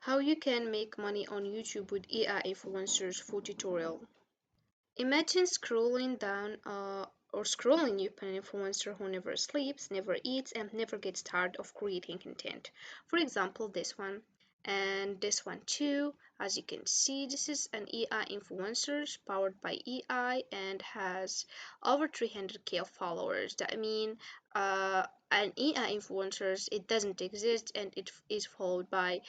How you can make money on YouTube with AI influencers full tutorial. Imagine scrolling down or scrolling up an influencer who never sleeps, never eats, and never gets tired of creating content. For example, this one and this one too. As you can see, this is an AI influencer powered by AI and has over 300k of followers. That mean an AI influencers it doesn't exist and it is followed by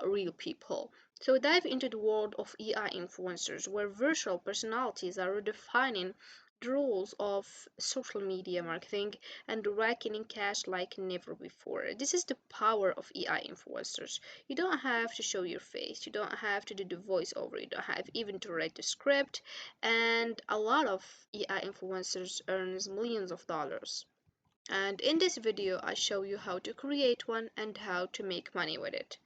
real people. So dive into the world of AI influencers, where virtual personalities are redefining the rules of social media marketing and raking in cash like never before. This is the power of AI influencers. You don't have to show your face, you don't have to do the voiceover, you don't have even to write the script, and a lot of AI influencers earns millions of dollars. And in this video, I show you how to create one and how to make money with it.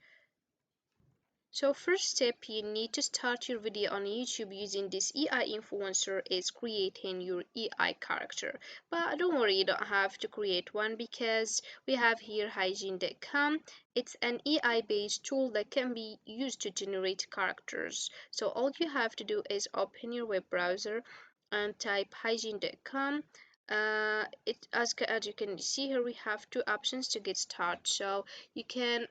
So first step you need to start your video on YouTube using this AI influencer is creating your AI character. But don't worry, you don't have to create one because we have here hygiene.com. It's an AI based tool that can be used to generate characters. So all you have to do is open your web browser and type hygiene.com. As you can see here, we have two options to get started. So you can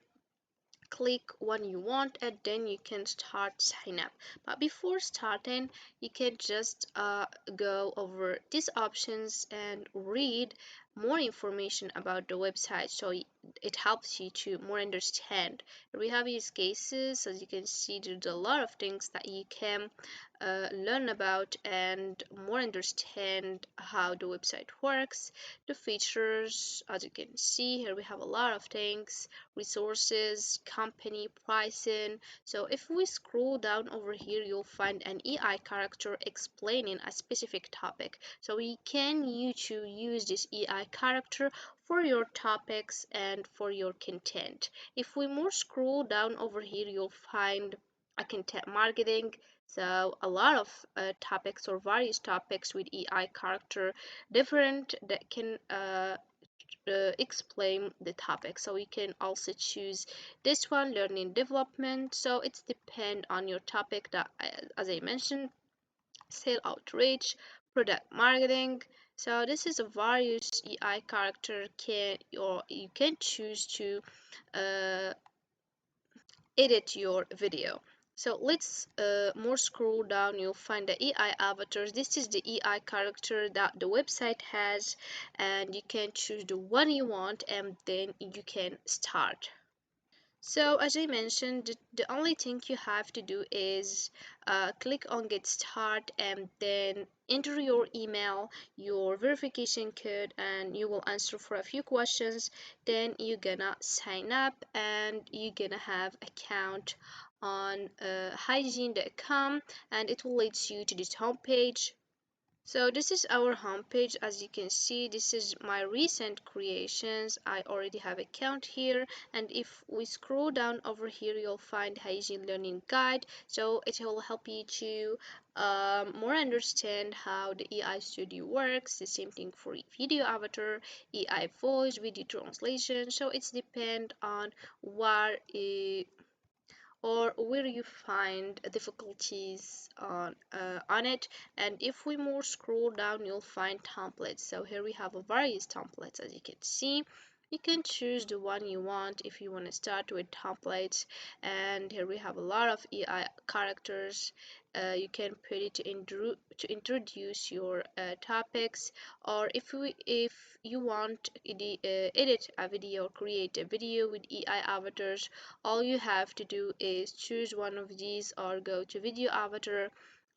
click one you want and then you can start sign up. But before starting, you can just go over these options and read more information about the website, so it helps you to more understand. We have use cases. As you can see, there's a lot of things that you can learn about and more understand how the website works, the features. As you can see here, we have a lot of things, resources, company, pricing. So if we scroll down over here, you'll find an AI character explaining a specific topic. So we can use this AI character for your topics and for your content. If we more scroll down over here, you'll find a content marketing. So a lot of topics or various topics with AI character different that can explain the topic. So you can also choose this one, learning development. So it's depend on your topic that as I mentioned, sale outreach, product marketing. So this is a various AI character can or you can choose to uh, edit your video. So let's more scroll down, you'll find the AI avatars. This is the AI character that the website has, and you can choose the one you want and then you can start. So as I mentioned, the only thing you have to do is click on get start and then enter your email, your verification code, and you will answer for a few questions. Then you're gonna sign up and you're gonna have account on hygiene.com, and it will lead you to this homepage. So this is our homepage. As you can see, this is my recent creations. I already have account here, and if we scroll down over here, you'll find hygiene learning guide. So it will help you to more understand how the AI studio works. The same thing for video avatar, AI voice, video translation. So it's depend on what or where you find difficulties on it. And if we more scroll down, you'll find templates. So here we have a various templates. As you can see, you can choose the one you want if you want to start with templates. And here we have a lot of AI characters. You can put it to introduce your topics, or if you want edit a video or create a video with AI avatars, all you have to do is choose one of these or go to video avatar,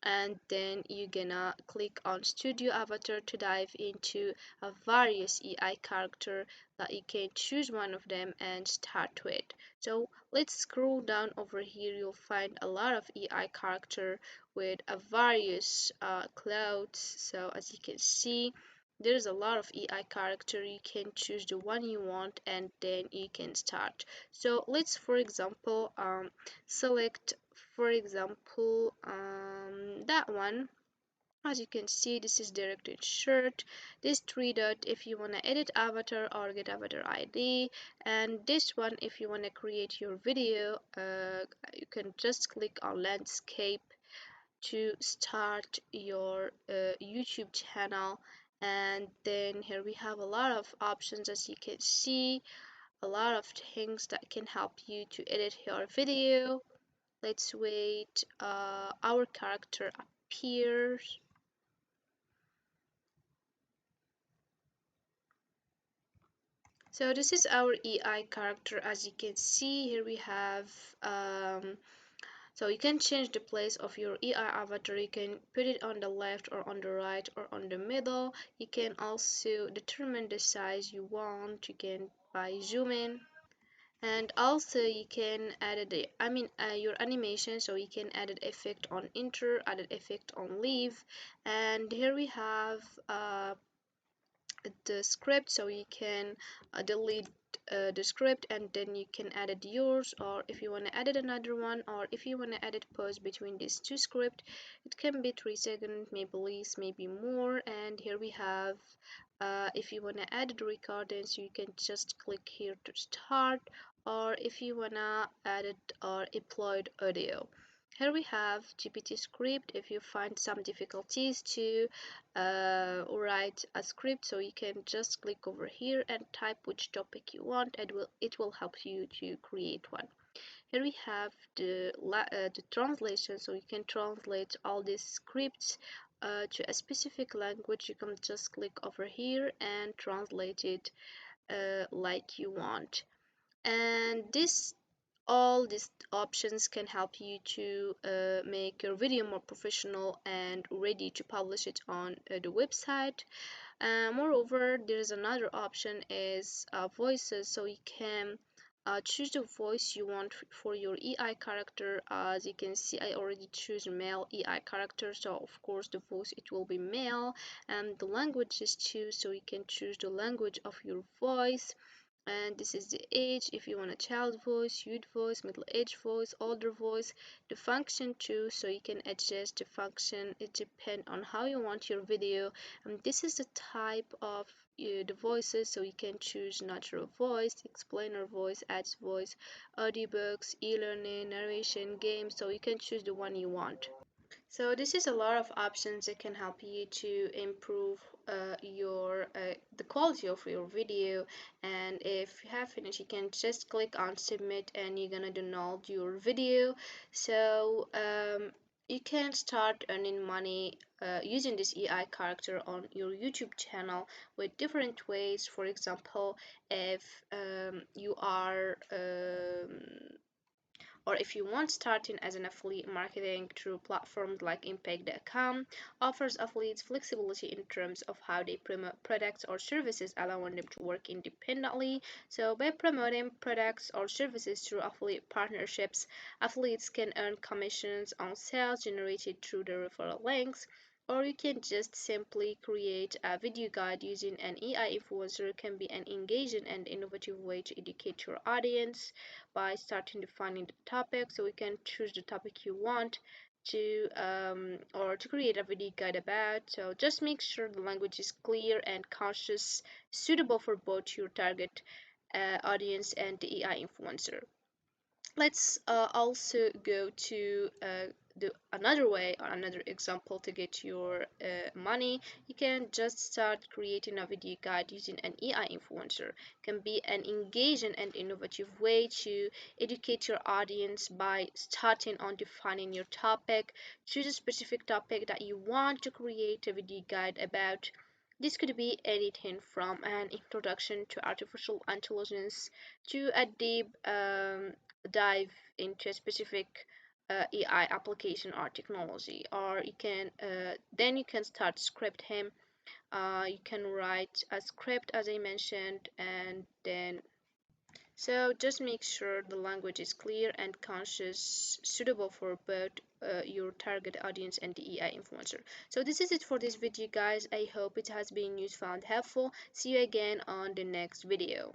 and then you're gonna click on studio avatar to dive into a various AI character that you can choose one of them and start with. So let's scroll down over here, you'll find a lot of AI character with a various clothes. So as you can see, there's a lot of AI character. You can choose the one you want and then you can start. So let's for example select for example that one. As you can see, this is directed shirt, this three dot if you want to edit avatar or get avatar ID, and this one if you want to create your video. You can just click on landscape to start your YouTube channel. And then here we have a lot of options, as you can see, a lot of things that can help you to edit your video. Let's wait, our character appears. So this is our EI character. As you can see here, we have so you can change the place of your EI avatar. You can put it on the left or on the right or on the middle. You can also determine the size you want. You can by zoom in, and also you can add the your animation. So you can add an effect on enter, add an effect on leave, and here we have the script. So you can delete the script, and then you can edit yours, or if you want to edit another one, or if you want to edit pause between these two scripts, it can be 3 seconds, maybe less, maybe more. And here we have, if you want to edit the recording, so you can just click here to start, or if you want to edit or upload audio, here we have GPT script. If you find some difficulties to write a script, so you can just click over here and type which topic you want, and it will help you to create one. Here we have the translation, so you can translate all these scripts to a specific language. You can just click over here and translate it like you want. And this all these options can help you to make your video more professional and ready to publish it on the website. Moreover, there is another option is voices, so you can choose the voice you want for your EI character. As you can see, I already choose male EI character, so of course the voice it will be male, and the languages too, so you can choose the language of your voice. And this is the age, if you want a child voice, youth voice, middle age voice, older voice, the function too, so you can adjust the function. It depends on how you want your video. And this is the type of the voices, so you can choose natural voice, explainer voice, ads voice, audiobooks, e-learning, narration, games, so you can choose the one you want. So this is a lot of options that can help you to improve your the quality of your video. And if you have finished, you can just click on submit, and you're gonna download your video. So you can start earning money using this EI character on your YouTube channel with different ways. For example, if you are or if you want starting as an affiliate marketing through platforms like impact.com offers affiliates flexibility in terms of how they promote products or services, allowing them to work independently. So by promoting products or services through affiliate partnerships, affiliates can earn commissions on sales generated through the referral links. Or you can just simply create a video guide using an AI influencer. Can be an engaging and innovative way to educate your audience by starting defining the topic. So we can choose the topic you want to or to create a video guide about. So just make sure the language is clear and conscious, suitable for both your target audience and the AI influencer. Let's also go to the another way or another example to get your money. You can just start creating a video guide using an AI influencer. Can be an engaging and innovative way to educate your audience by starting on defining your topic. Choose a specific topic that you want to create a video guide about. This could be anything from an introduction to artificial intelligence to a deep dive into a specific AI application or technology. Or you can then you can start script him. You can write a script as I mentioned, and then so just make sure the language is clear and conscious, suitable for both your target audience and the AI influencer. So this is it for this video, guys. I hope it has been useful and helpful. See you again on the next video.